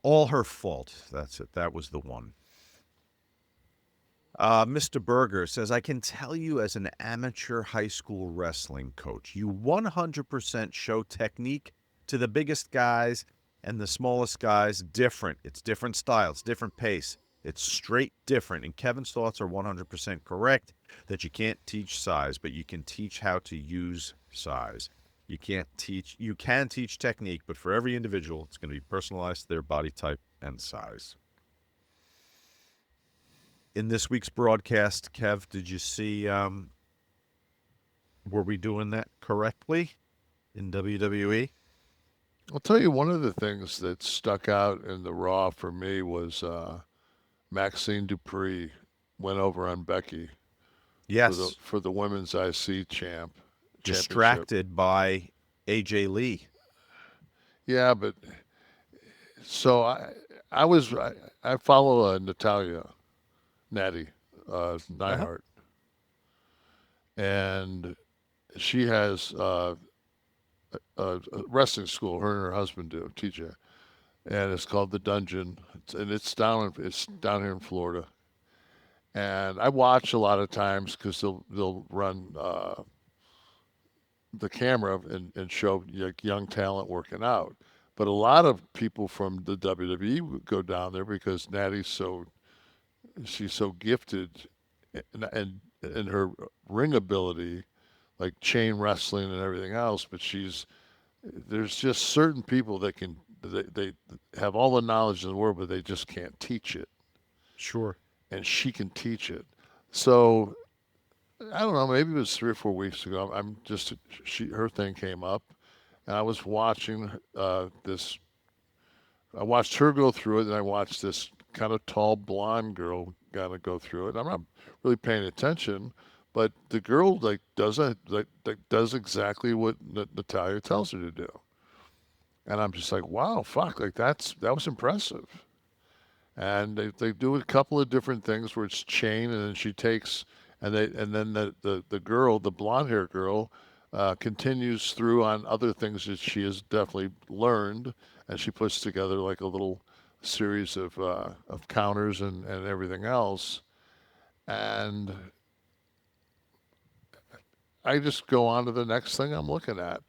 All her fault. That's it. That was the one. Mr. Berger says, I can tell you as an amateur high school wrestling coach, you 100% show technique to the biggest guys and the smallest guys different. It's different styles, different pace. It's straight different. And Kevin's thoughts are 100% correct that you can't teach size, but you can teach how to use size. You can teach technique, but for every individual, it's going to be personalized to their body type and size. In this week's broadcast, Kev, did you see, were we doing that correctly in WWE? I'll tell you one of the things that stuck out in the Raw for me was Maxine Dupree went over on Becky Yes. for the women's championship. Distracted by AJ Lee. Yeah, but so I follow Natalia Natty Uh-huh. Neihart, and she has a wrestling school. Her and her husband do TJ, and it's called the Dungeon, and it's down here in Florida. And I watch a lot of times because they'll run the camera and show like young talent working out. But a lot of people from the WWE would go down there because she's so gifted and her ring ability, like chain wrestling and everything else. But there's just certain people that they have all the knowledge in the world, but they just can't teach it, Sure. and she can teach it. So I don't know, maybe it was 3 or 4 weeks ago. I'm just her thing came up, and I was watching this. I watched her go through it, and I watched this kind of tall blonde girl kind of go through it. I'm not really paying attention, but the girl does exactly what Natalia tells her to do, and I'm just like, wow, fuck, like that was impressive. And they do a couple of different things where it's chain, and then she takes, and then the girl, the blonde hair girl, continues through on other things that she has definitely learned, and she puts together like a little series of counters and everything else. And I just go on to the next thing I'm looking at.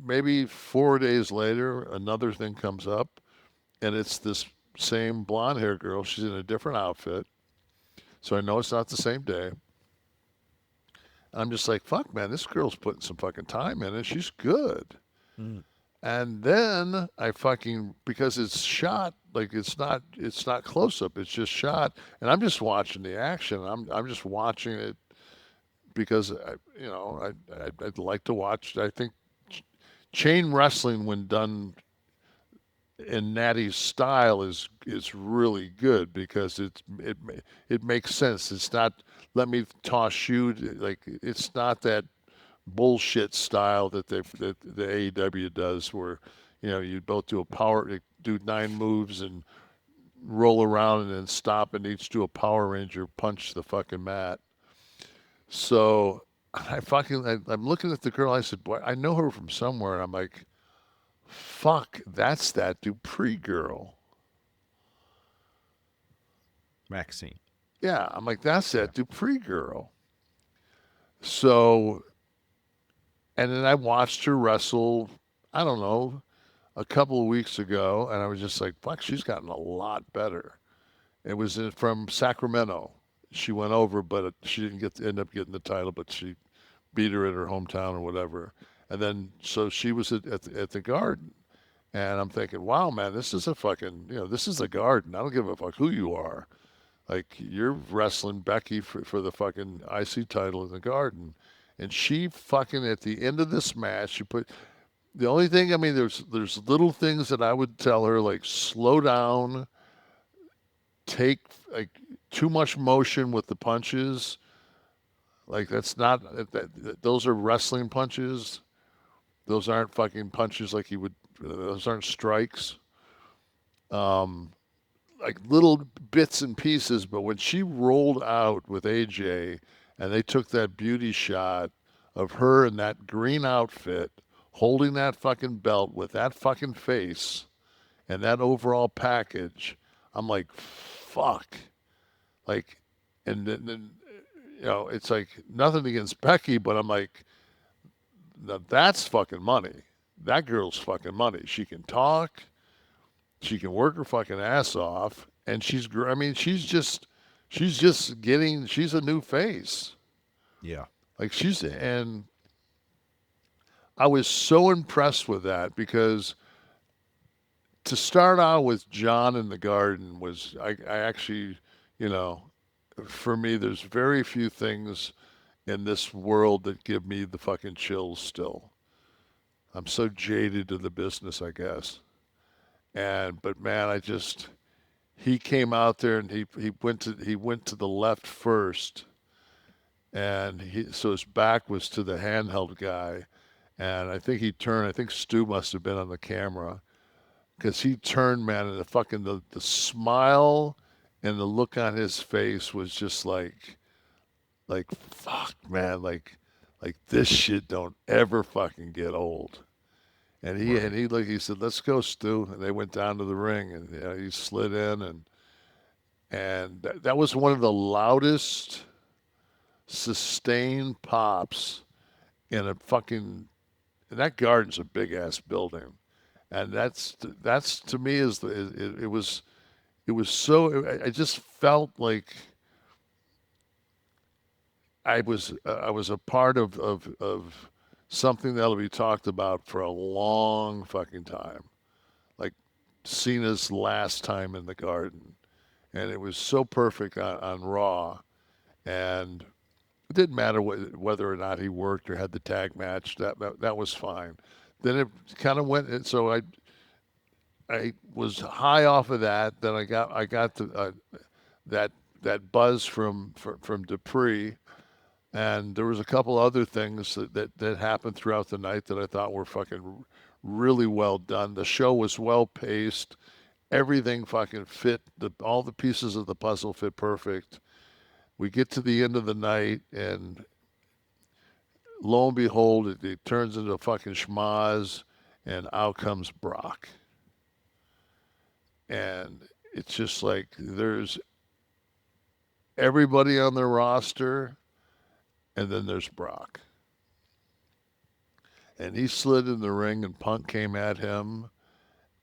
Maybe 4 days later, another thing comes up, and it's this same blonde hair girl. She's in a different outfit, so I know it's not the same day. I'm just like, fuck, man, this girl's putting some fucking time in it. She's good. Mm. And then I fucking because it's shot like it's not close up. It's just shot, and I'm just watching the action. I'm just watching it because I'd like to watch. I think chain wrestling when done in Natty's style is really good because it makes sense. It's not let me toss you like it's not that bullshit style that the AEW does where you both do a power do 9 moves and roll around and then stop and each do a Power Ranger punch the fucking mat. So I'm looking at the girl. I said, boy, I know her from somewhere. And I'm like, fuck, that's that Dupree girl. Maxine. Yeah, I'm like, that's Yeah. that Dupree girl. So, and then I watched her wrestle, I don't know, a couple of weeks ago, and I was just like, fuck, she's gotten a lot better. It was from Sacramento. She went over, but she didn't end up getting the title, but she beat her at her hometown or whatever. And then, so she was at the Garden. And I'm thinking, wow, man, this is a fucking, this is the Garden. I don't give a fuck who you are. Like you're wrestling Becky for the fucking IC title in the Garden, and she fucking at the end of this match, she put the only thing. I mean, there's little things that I would tell her like slow down, take like too much motion with the punches. Like that's not those are wrestling punches. Those aren't fucking punches like you would. Those aren't strikes. Um, like little bits and pieces, but when she rolled out with AJ and they took that beauty shot of her in that green outfit holding that fucking belt with that fucking face and that overall package, I'm like, fuck. Like, and then it's like nothing against Becky, but I'm like, now that's fucking money. That girl's fucking money. She can talk, she can work her fucking ass off, and I mean, she's a new face. Yeah. Like and I was so impressed with that because to start out with John in the Garden was, I actually, you know, for me, there's very few things in this world that give me the fucking chills still. I'm so jaded to the business, I guess. But man, he came out there and he went to the left first, and so his back was to the handheld guy, and I think he turned. I think Stu must have been on the camera because he turned, man, and the smile and the look on his face was just like fuck, man, like this shit don't ever fucking get old. Right. He said, let's go, Stu, and they went down to the ring, and he slid in, and that was one of the loudest sustained pops in a fucking, and that Garden's a big ass building, and that's to me is it was so, I just felt like I was a part of something that'll be talked about for a long fucking time, like Cena's last time in the Garden, and it was so perfect on Raw, and it didn't matter whether or not he worked or had the tag match. That was fine. Then it kind of went. So I was high off of that. Then I got that that buzz from Dupree, and there was a couple other things that happened throughout the night that I thought were fucking really well done. The show was well paced. Everything fucking fit. All the pieces of the puzzle fit perfect. We get to the end of the night, and lo and behold, it turns into a fucking schmaz, and out comes Brock. And it's just like there's everybody on the roster, and then there's Brock. And he slid in the ring, and Punk came at him,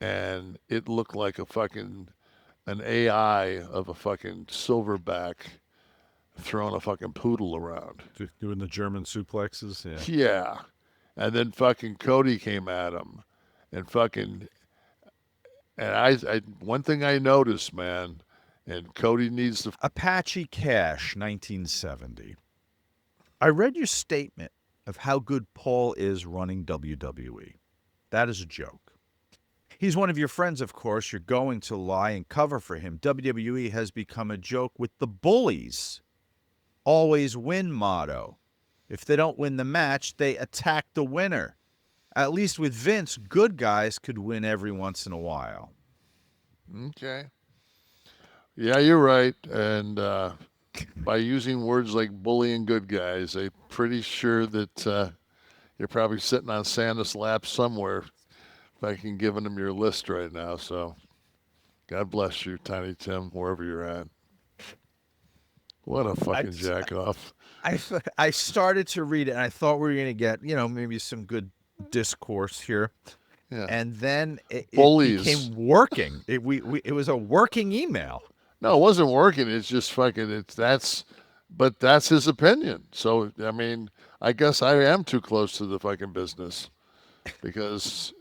and it looked like an AI of a fucking silverback throwing a fucking poodle around. Doing the German suplexes. Yeah. Yeah. And then fucking Cody came at him, and one thing I noticed, man, and Cody needs to. Apache Cash, 1970. I read your statement of how good Paul is running WWE. That is a joke. He's one of your friends, of course. You're going to lie and cover for him. WWE has become a joke with the bullies. Always win motto. If they don't win the match, they attack the winner. At least with Vince, good guys could win every once in a while. Okay. Yeah, you're right. And by using words like bully and good guys, I'm pretty sure that you're probably sitting on Santa's lap somewhere if I can giving him your list right now. So God bless you, Tiny Tim, wherever you're at. What a I, fucking jack off. I started to read it, and I thought we were going to get, maybe some good discourse here. Yeah. And then it Bullies. became working. It was a working email. No, it wasn't working. It's just fucking, but that's his opinion. So, I mean, I guess I am too close to the fucking business because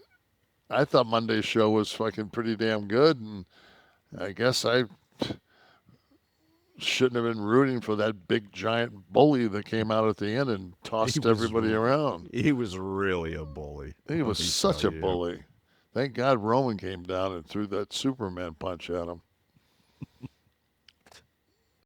I thought Monday's show was fucking pretty damn good. And I guess I shouldn't have been rooting for that big giant bully that came out at the end and tossed everybody around. He was really a bully. He was such a bully. Thank God Roman came down and threw that Superman punch at him.